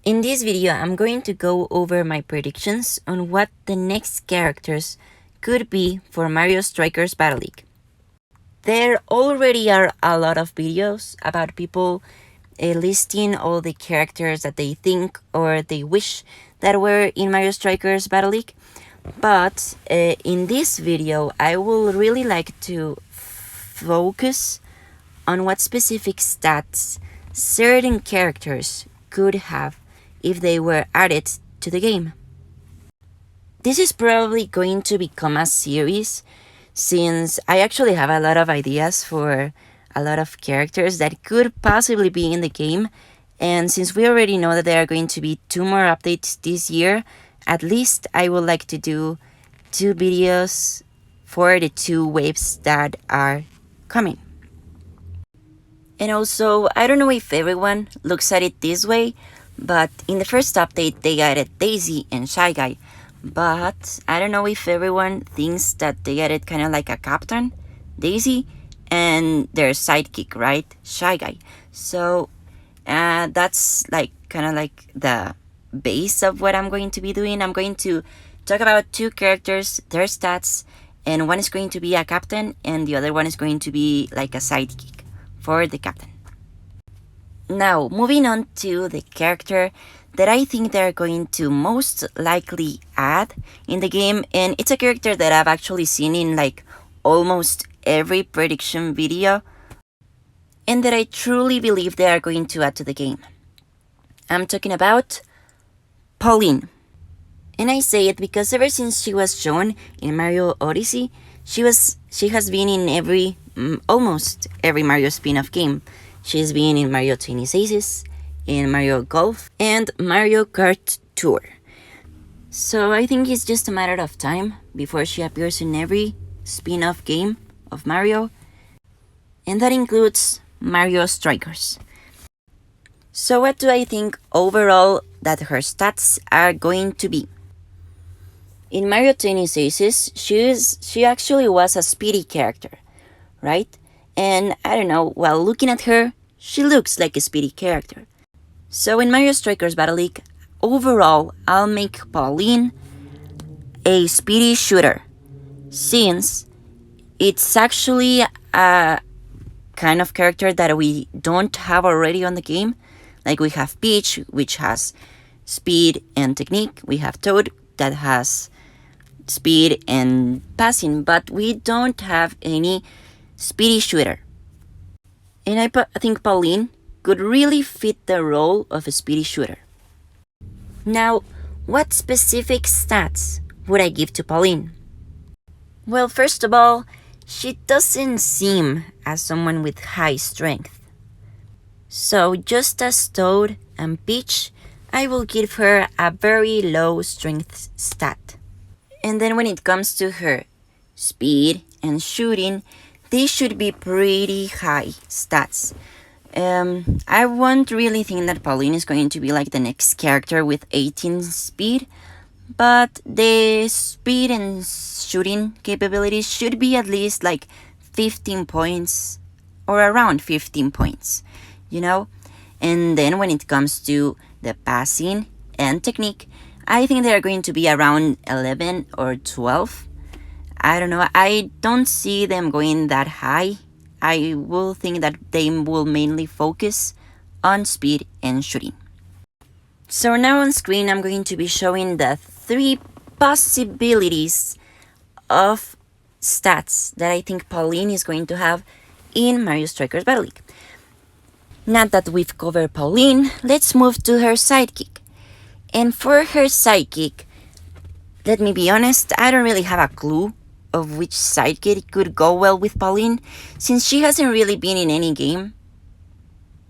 In this video, I'm going to go over my predictions on what the next characters could be for Mario Strikers Battle League. There already are a lot of videos about people listing all the characters that they think or they wish that were in Mario Strikers Battle League. But in this video, I will really like to focus on what specific stats certain characters could have if they were added to the game. This is probably going to become a series since I actually have a lot of ideas for a lot of characters that could possibly be in the game, and since we already know that there are going to be 2 more updates this year, at least I would like to do 2 videos for the 2 waves that are coming. And also, I don't know if everyone looks at it this way, but in the first update they added Daisy and Shy Guy, but I don't know if everyone thinks that they added kind of like a captain, Daisy, and their sidekick, right, Shy Guy. So that's like kind of like the base of what I'm going to be doing. I'm going to talk about 2 characters, their stats, and one is going to be a captain and the other one is going to be like a sidekick for the captain. Now, moving on to the character that I think they're going to most likely add in the game, and it's a character that I've actually seen in like almost every prediction video, and that I truly believe they are going to add to the game. I'm talking about Pauline. And I say it because ever since she was shown in Mario Odyssey, she has been in almost every Mario spin-off game. She's been in Mario Tennis Aces, in Mario Golf, and Mario Kart Tour. So I think it's just a matter of time before she appears in every spin-off game of Mario, and that includes Mario Strikers. So what do I think overall that her stats are going to be? In Mario Tennis Aces, she actually was a speedy character, right? And I don't know, while looking at her, she looks like a speedy character. So in Mario Strikers Battle League, overall, I'll make Pauline a speedy shooter, since it's actually a kind of character that we don't have already on the game. Like we have Peach, which has speed and technique. We have Toad, that has speed and passing, but we don't have any speedy shooter. And I think Pauline could really fit the role of a speedy shooter. Now, what specific stats would I give to Pauline? Well, first of all, she doesn't seem as someone with high strength. So just as Toad and Peach, I will give her a very low strength stat. And then when it comes to her speed and shooting, these should be pretty high stats. I won't really think that Pauline is going to be like the next character with 18 speed, but the speed and shooting capabilities should be at least like 15 points or around 15 points, you know? And then when it comes to the passing and technique, I think they're going to be around 11 or 12. I don't know, I don't see them going that high. I will think that they will mainly focus on speed and shooting. So now on screen I'm going to be showing the 3 possibilities of stats that I think Pauline is going to have in Mario Strikers Battle League. Now that we've covered Pauline, let's move to her sidekick. And for her sidekick, let me be honest, I don't really have a clue of which sidekick could go well with Pauline, since she hasn't really been in any game,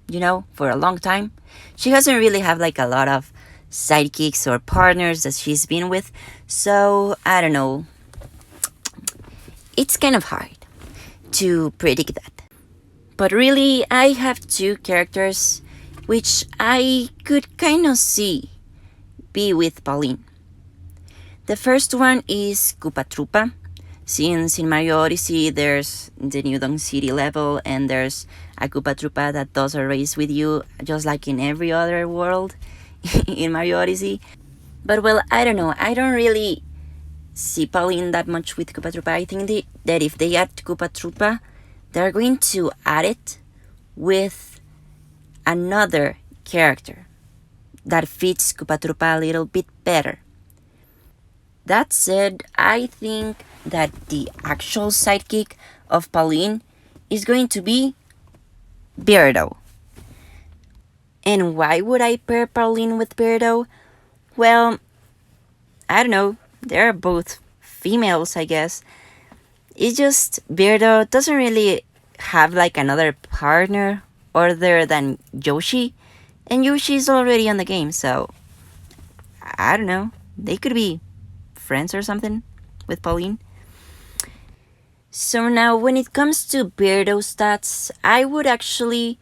you know, for a long time. She hasn't really had like a lot of sidekicks or partners that she's been with, so I don't know. It's kind of hard to predict that. But really, I have 2 characters which I could kind of see be with Pauline. The first one is Koopa Troopa, since in Mario Odyssey there's the New Donk City level and there's a Koopa Troopa that does a race with you just like in every other world, in Mario Odyssey. But well, I don't know. I don't really see Pauline that much with Koopa Troopa. I think that if they add Koopa Troopa, they're going to add it with another character that fits Koopa Troopa a little bit better. That said, I think that the actual sidekick of Pauline is going to be Beardo. And why would I pair Pauline with Beardo? Well, I don't know. They're both females, I guess. It's just Beardo doesn't really have like another partner other than Yoshi, and Yoshi is already on the game, so I don't know. They could be friends or something with Pauline. So now, when it comes to Beardo stats, I would actually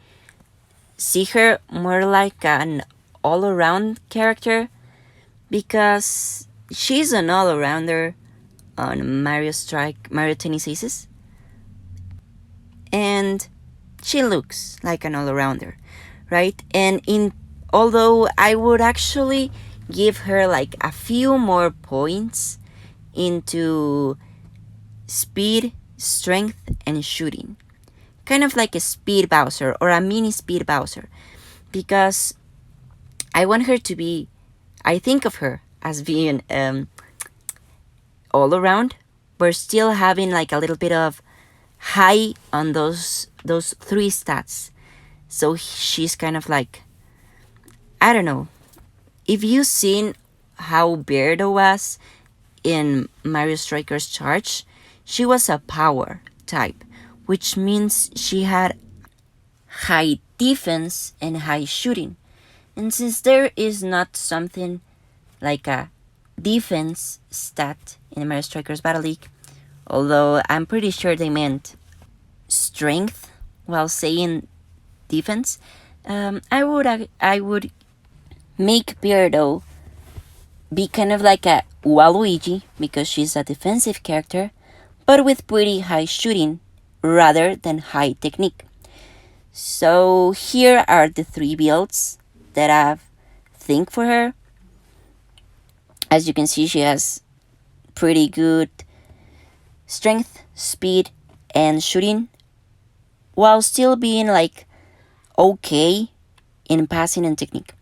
see her more like an all-around character, because she's an all-arounder on Mario Tennis Aces, and she looks like an all-arounder, right? And although I would actually give her like a few more points into speed, strength, and shooting, kind of like a speed Bowser or a mini speed Bowser, because I want her to be, I think of her as being all around, but still having like a little bit of high on those three stats. So she's kind of like, I don't know, if you've seen how Beardo was in Mario Strikers Charge, she was a power type, which means she had high defense and high shooting. And since there is not something like a defense stat in Mario Strikers Battle League, although I'm pretty sure they meant strength while saying defense, I would make Beardo be kind of like a Waluigi, because she's a defensive character, but with pretty high shooting rather than high technique. So here are the three builds that I think for her. As you can see, she has pretty good strength, speed, and shooting, while still being like okay in passing and technique.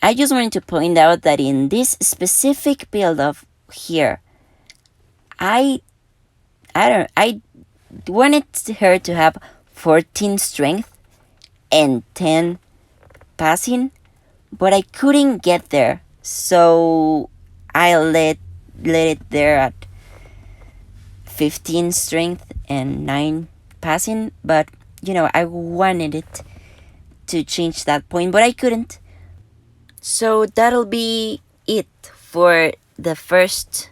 I just wanted to point out that in this specific build of here, I wanted her to have 14 strength and 10 passing, but I couldn't get there, so I let it there at 15 strength and 9 passing. But I wanted it to change that point, but I couldn't. So that'll be it for the first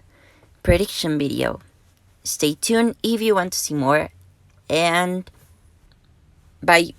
prediction video. Stay tuned if you want to see more, and bye.